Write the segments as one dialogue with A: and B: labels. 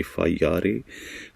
A: FIR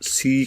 A: C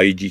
A: IG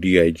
A: DIG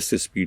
A: SSP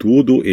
A: 2-2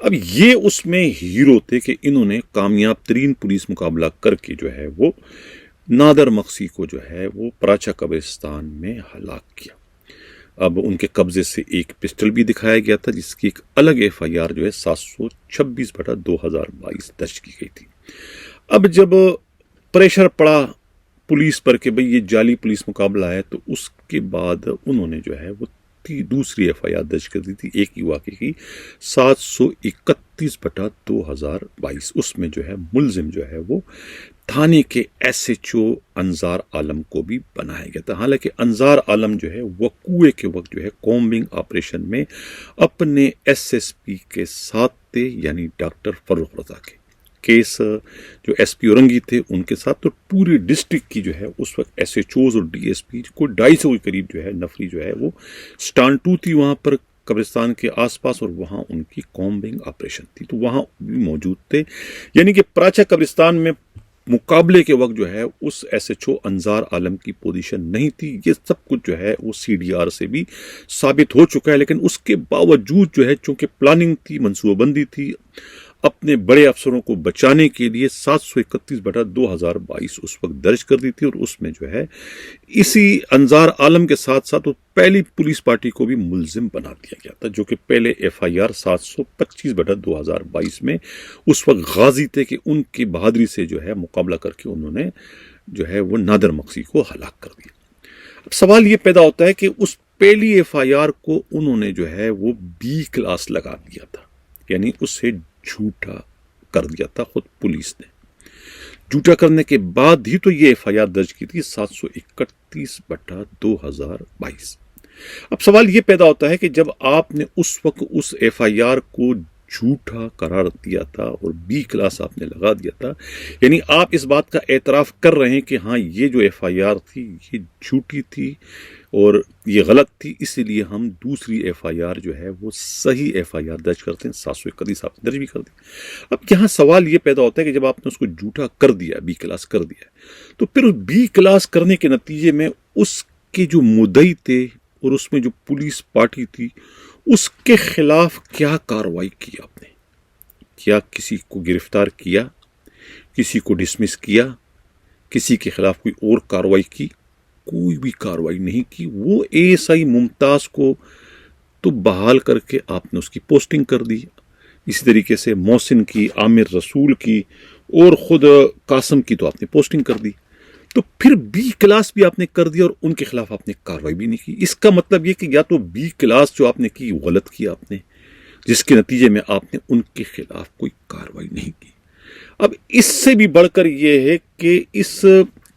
A: اب یہ اس میں ہیرو تھے کہ انہوں نے کامیاب ترین پولیس مقابلہ کر کے جو ہے وہ نادر مقصی کو جو ہے وہ پراچا قبرستان میں ہلاک کیا۔ اب ان کے قبضے سے ایک پسٹل بھی دکھایا گیا تھا جس کی ایک الگ FIR جو ہے 726/2022 درج کی گئی تھی۔ اب جب پریشر پڑا پولیس پر کہ بھئی یہ جعلی پولیس مقابلہ ہے، تو اس کے بعد انہوں نے جو ہے وہ دوسری FIR درج کر دی تھی ایک ہی واقعے کی 731/2022۔ اس میں جو ہے ملزم جو ہے وہ تھانے کے SHO انظار عالم کو بھی بنایا گیا تھا۔ حالانکہ انظار عالم جو ہے وقوعے کے وقت جو ہے کومبنگ آپریشن میں اپنے SSP کے ساتھ تھے، یعنی ڈاکٹر فروخ رضا کے کیس جو SP اورنگی تھے ان کے ساتھ، تو پوری ڈسٹرکٹ کی جو ہے اس وقت SHOs اور DSP کو 250 کے قریب جو ہے نفری جو ہے وہ سٹان 2 تھی وہاں پر قبرستان کے آس پاس، اور وہاں ان کی کومبنگ آپریشن تھی، تو وہاں بھی موجود تھے۔ یعنی کہ پراچا قبرستان میں مقابلے کے وقت جو ہے اس SHO انظار عالم کی پوزیشن نہیں تھی۔ یہ سب کچھ جو ہے وہ CDR سے بھی ثابت ہو چکا ہے، لیکن اس کے باوجود جو ہے چونکہ پلاننگ تھی، منصوبہ بندی تھی، اپنے بڑے افسروں کو بچانے کے لیے 731/2022 اس وقت درج کر دی تھی، اور اس میں جو ہے اسی انظار عالم کے ساتھ ساتھ پہلی پولیس پارٹی کو بھی ملزم بنا دیا گیا تھا، جو کہ پہلے FIR 725/2022 میں اس وقت غازی تھے کہ ان کی بہادری سے جو ہے مقابلہ کر کے انہوں نے جو ہے وہ نادر مقصی کو ہلاک کر دیا۔ اب سوال یہ پیدا ہوتا ہے کہ اس پہلی FIR کو انہوں نے جو ہے وہ B کلاس لگا دیا تھا، یعنی اسے جھوٹا کر دیا تھا خود پولیس نے۔ جھوٹا کرنے کے بعد ہی تو یہ FIR درج کی تھی 731/2022۔ اب سوال یہ پیدا ہوتا ہے کہ جب آپ نے اس وقت اس FIR کو جھوٹا قرار دیا تھا اور B کلاس آپ نے لگا دیا تھا، یعنی آپ اس بات کا اعتراف کر رہے ہیں کہ ہاں یہ جو FIR تھی یہ جھوٹی تھی اور یہ غلط تھی، اسی لیے ہم دوسری FIR جو ہے وہ صحیح FIR درج کرتے ہیں، 731 آپ نے درج بھی کر دی۔ اب یہاں سوال یہ پیدا ہوتا ہے کہ جب آپ نے اس کو جھوٹا کر دیا، B کلاس کر دیا، تو پھر B کلاس کرنے کے نتیجے میں اس کے جو مدعی تھے اور اس میں جو پولیس پارٹی تھی اس کے خلاف کیا کارروائی کی آپ نے؟ کیا کسی کو گرفتار کیا، کسی کو ڈسمس کیا، کسی کے خلاف کوئی اور کارروائی کی؟ کوئی بھی کارروائی نہیں کی۔ وہ ASI ممتاز کو تو بحال کر کے آپ نے اس کی پوسٹنگ کر دی، اسی طریقے سے محسن کی، عامر رسول کی اور خود قاسم کی تو آپ نے پوسٹنگ کر دی، تو پھر B کلاس بھی آپ نے کر دی اور ان کے خلاف آپ نے کارروائی بھی نہیں کی۔ اس کا مطلب یہ کہ یا تو B کلاس جو آپ نے کی غلط کی آپ نے، جس کے نتیجے میں آپ نے ان کے خلاف کوئی کارروائی نہیں کی۔ اب اس سے بھی بڑھ کر یہ ہے کہ اس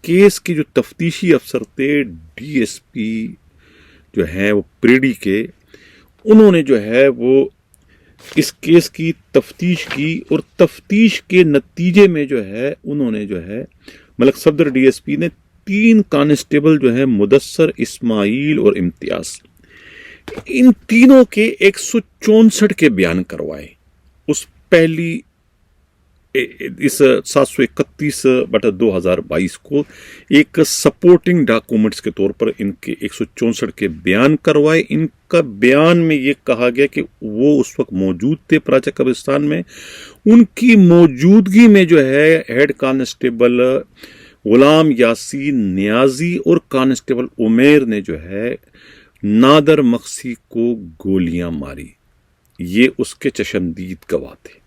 A: کیس کے جو تفتیشی افسر تھے DSP جو ہیں وہ پریڈی کے، انہوں نے جو ہے وہ اس کیس کی تفتیش کی، اور تفتیش کے نتیجے میں جو ہے انہوں نے جو ہے ملک صفدر DSP نے 3 کانسٹیبل جو ہیں مدثر، اسماعیل اور امتیاز، ان تینوں کے 164 کے بیان کروائے اس پہلی اس 731/2022 کو ایک سپورٹنگ ڈاکومنٹس کے طور پر ان کے 164 کے بیان کروائے۔ ان کا بیان میں یہ کہا گیا کہ وہ اس وقت موجود تھے پراچا قبرستان میں، ان کی موجودگی میں جو ہے ہیڈ کانسٹیبل غلام یاسین نیازی اور کانسٹیبل عمیر نے جو ہے نادر مقصی کو گولیاں ماری۔ یہ اس کے چشمدید گواہ تھے۔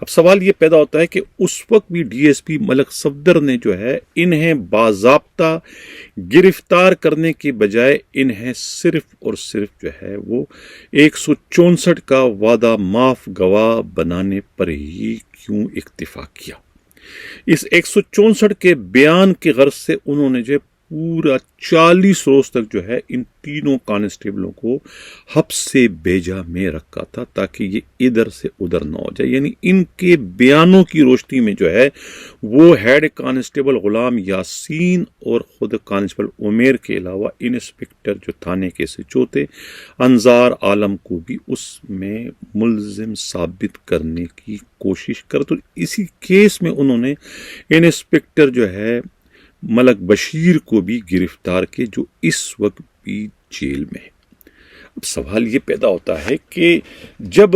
A: اب سوال یہ پیدا ہوتا ہے کہ اس وقت بھی DSP ملک صفدر نے جو ہے انہیں باضابطہ گرفتار کرنے کی بجائے انہیں صرف اور صرف جو ہے وہ 164 کا وعدہ معاف گواہ بنانے پر ہی کیوں اکتفا کیا؟ اس 164 کے بیان کی غرض سے انہوں نے جو پورا 40 روز تک جو ہے ان تینوں کانسٹیبلوں کو حبس سے بیجا میں رکھا تھا تاکہ یہ ادھر سے ادھر نہ ہو جائے۔ یعنی ان کے بیانوں کی روشنی میں جو ہے وہ ہیڈ کانسٹیبل غلام یاسین اور خود کانسٹیبل عمیر کے علاوہ انسپکٹر جو تھانے کے SHO تھے انظار عالم کو بھی اس میں ملزم ثابت کرنے کی کوشش کر، تو اسی کیس میں انہوں نے انسپکٹر جو ہے ملک بشیر کو بھی گرفتار کیے جو اس وقت بھی جیل میں ہے۔ اب سوال یہ پیدا ہوتا ہے کہ جب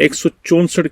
A: 164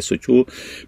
A: SHO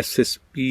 A: SSP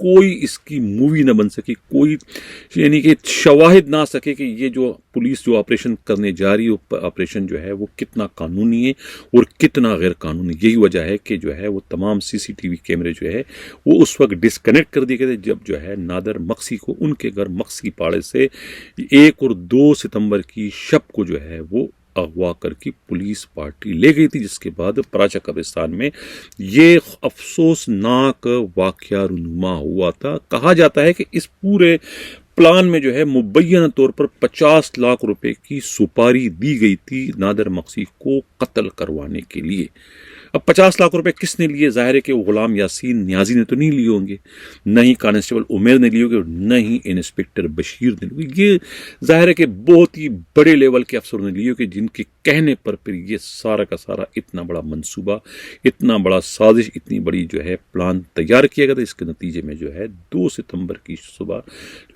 A: کوئی اس کی مووی نہ بن سکے, کوئی یعنی کہ شواہد نہ سکے کہ یہ جو پولیس جو آپریشن کرنے جا رہی ہے آپریشن جو ہے وہ کتنا قانونی ہے اور کتنا غیر قانونی. یہی وجہ ہے کہ جو ہے وہ تمام CCTV کیمرے جو ہے وہ اس وقت ڈسکنیکٹ کر دیے گئے تھے جب جو ہے نادر مقصی کو ان کے گھر مقصی پاڑے سے 1 اور 2 ستمبر کی شب کو جو ہے وہ اغوا کر کے پولیس پارٹی لے گئی تھی, جس کے بعد پراچا قبرستان میں یہ افسوسناک واقعہ رونما ہوا تھا. کہا جاتا ہے کہ اس پورے پلان میں جو ہے مبینہ طور پر 50 لاکھ روپے کی سپاری دی گئی تھی نادر مقصی کو قتل کروانے کے لیے. اب 50 لاکھ روپے کس نے لیے؟ ظاہر ہے کہ وہ غلام یاسین نیازی نے تو نہیں لیے ہوں گے, نہ ہی کانسٹیبل عمیر نے لیے ہوں گے, اور نہ ہی انسپیکٹر بشیر نے لیے. یہ ظاہر ہے کہ بہت ہی بڑے لیول کے افسروں نے لیے ہوں گے, جن کے کہنے پر پھر یہ سارا کا سارا اتنا بڑا منصوبہ, اتنا بڑا سازش, اتنی بڑی جو ہے پلان تیار کیا گیا تھا. اس کے نتیجے میں جو ہے 2 ستمبر کی صبح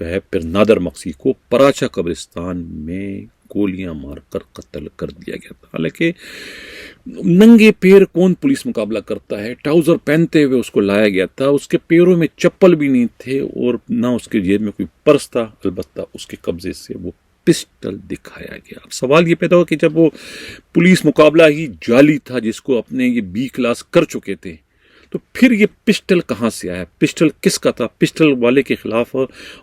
A: جو ہے پھر نادر مقصی کو پراچا قبرستان میں گولیاں مار کر قتل کر دیا گیا تھا. حالانکہ ننگے پیر کون پولیس مقابلہ کرتا ہے؟ ٹراؤزر پہنتے ہوئے اس کو لایا گیا تھا, اس کے پیروں میں چپل بھی نہیں تھے اور نہ اس کے جیب میں کوئی پرس تھا, البتہ اس کے قبضے سے وہ پسٹل دکھایا گیا. اب سوال یہ پیدا ہوا کہ جب وہ پولیس مقابلہ ہی جعلی تھا جس کو اپنے یہ B کلاس کر چکے تھے, تو پھر یہ پسٹل کہاں سے آیا؟ پسٹل کس کا تھا؟ پسٹل والے کے خلاف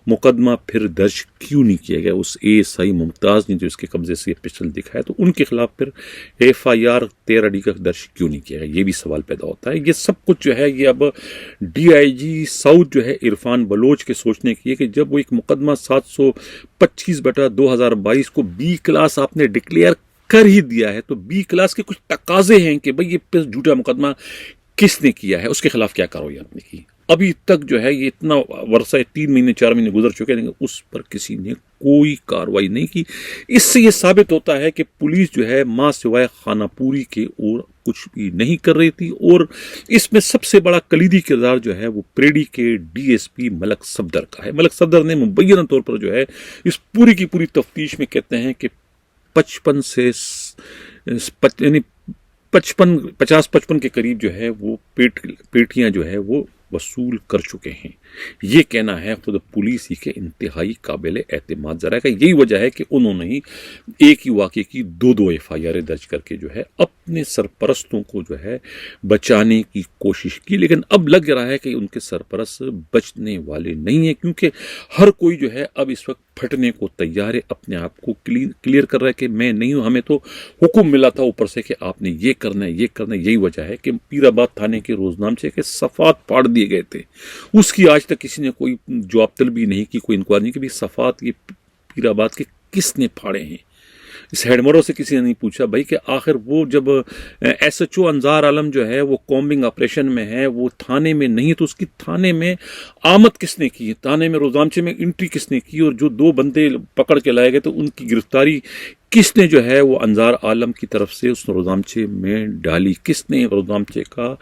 A: مقدمہ پھر درج کیوں نہیں کیا گیا؟ اس ASI ممتاز نے جو اس کے قبضے سے یہ پسٹل دکھایا تو ان کے خلاف پھر FIR 13D کا درج کیوں نہیں کیا گیا؟ یہ بھی سوال پیدا ہوتا ہے. یہ سب کچھ جو ہے یہ اب DIG ساؤتھ جو ہے عرفان بلوچ کے سوچنے کی ہے کہ جب وہ ایک مقدمہ 725/2022 کو B کلاس آپ نے ڈکلیئر کر ہی دیا ہے تو B کلاس کے کچھ تقاضے ہیں کہ بھئی یہ جھوٹا مقدمہ کس نے کیا ہے, اس کے خلاف کیا کارروائی آپ نے کی. ابھی تک جو ہے یہ اتنا ورثہ 3 مہینے 4 مہینے گزر چکے ہیں, اس پر کسی نے کوئی کارروائی نہیں کی. اس سے یہ ثابت ہوتا ہے کہ پولیس جو ہے ماں سوائے خانہ پوری کے اور کچھ بھی نہیں کر رہی تھی. اور اس میں سب سے بڑا کلیدی کردار جو ہے وہ پریڈی کے DSP ملک صفدر کا ہے. ملک صفدر نے مبینہ طور پر جو ہے اس پوری کی پوری تفتیش میں کہتے ہیں کہ 50-55 کے قریب جو ہے وہ پیٹیاں جو ہے وہ وصول کر چکے ہیں. یہ کہنا ہے خود پولیس ہی کے انتہائی قابل اعتماد ذرائع کا. یہی وجہ ہے کہ انہوں نے ہی ایک ہی واقعے کی 2 FIR درج کر کے جو ہے اپنے سرپرستوں کو جو ہے بچانے کی کوشش کی. لیکن اب لگ رہا ہے کہ ان کے سرپرست بچنے والے نہیں ہیں, کیونکہ ہر کوئی جو ہے اب اس وقت پھٹنے کو تیار ہے, اپنے آپ کو کلیئر کر رہا ہے کہ میں نہیں ہوں, ہمیں تو حکم ملا تھا اوپر سے کہ آپ نے یہ کرنا ہے یہ کرنا ہے. یہی وجہ ہے کہ پیر آباد تھانے کے روزنامچے کے صفحات پاڑ دیے گئے تھے, اس کی آج تک کسی نے کوئی جواب طلبی نہیں کی, کوئی انکوائری نہیں کی. صفحات یہ پیر آباد کے کس نے پھاڑے ہیں؟ اس ہیڈمروں سے کسی نے نہیں پوچھا بھائی کہ آخر وہ جب SHO انظار عالم جو ہے وہ کومبنگ آپریشن میں ہے, وہ تھانے میں نہیں, تو اس کی تھانے میں آمد کس نے کی, تھانے میں روزنامچے میں انٹری کس نے کی, اور جو 2 بندے پکڑ کے لائے گئے تو ان کی گرفتاری کس نے جو ہے وہ انظار عالم کی طرف سے اس روزنامچے میں ڈالی, کس نے روزنامچے کا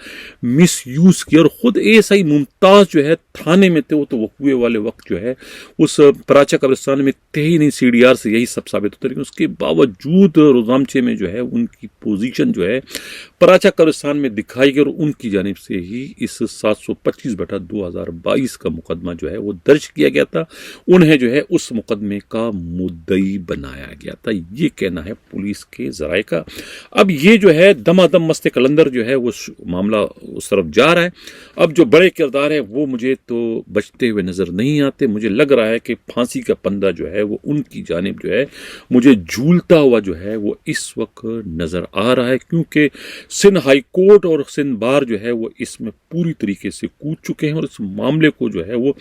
A: مس یوز کیا. اور خود ASI ممتاز جو ہے تھانے میں تھے, وہ تو وقوع والے وقت جو ہے اس پراچا قبرستان میں تھے ہی نہیں. CDR سے یہی سب ثابت ہوتا ہے, لیکن اس کے باوجود روزنامچے میں جو ہے ان کی پوزیشن جو ہے پراچا قبرستان میں دکھائی گئی, اور ان کی جانب سے ہی اس 725/2022 کا مقدمہ جو ہے وہ درج کیا گیا تھا. انہیں جو ہے اس مقدمے کا مدعی بنایا گیا تھا. یہ کہنا ہے پولیس کے ذرائع کا. اب یہ جو ہے دمادم مست قلندر جو ہے وہ معاملہ اس طرف جا رہا ہے. اب جو بڑے کردار ہیں وہ مجھے تو بچتے ہوئے نظر نہیں آتے. مجھے لگ رہا ہے کہ پھانسی کا پندہ جو ہے وہ ان کی جانب جو ہے مجھے جھولتا ہوا جو ہے وہ اس وقت نظر آ رہا ہے, کیونکہ سندھ ہائی کورٹ اور سندھ بار جو ہے وہ اس میں پوری طریقے سے کود چکے ہیں, اور اس معاملے کو جو ہے وہ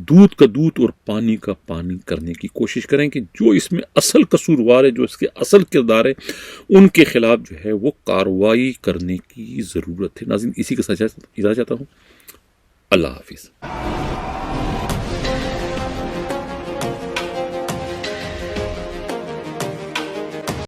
A: دودھ کا دودھ اور پانی کا پانی کرنے کی کوشش کریں کہ جو اس میں اصل قصوروار ہے, جو اس کے اصل کردار ہے, ان کے خلاف جو ہے وہ کارروائی کرنے کی ضرورت ہے. ناظرین, اسی کے ساتھ اجازت چاہتا ہوں. اللہ حافظ.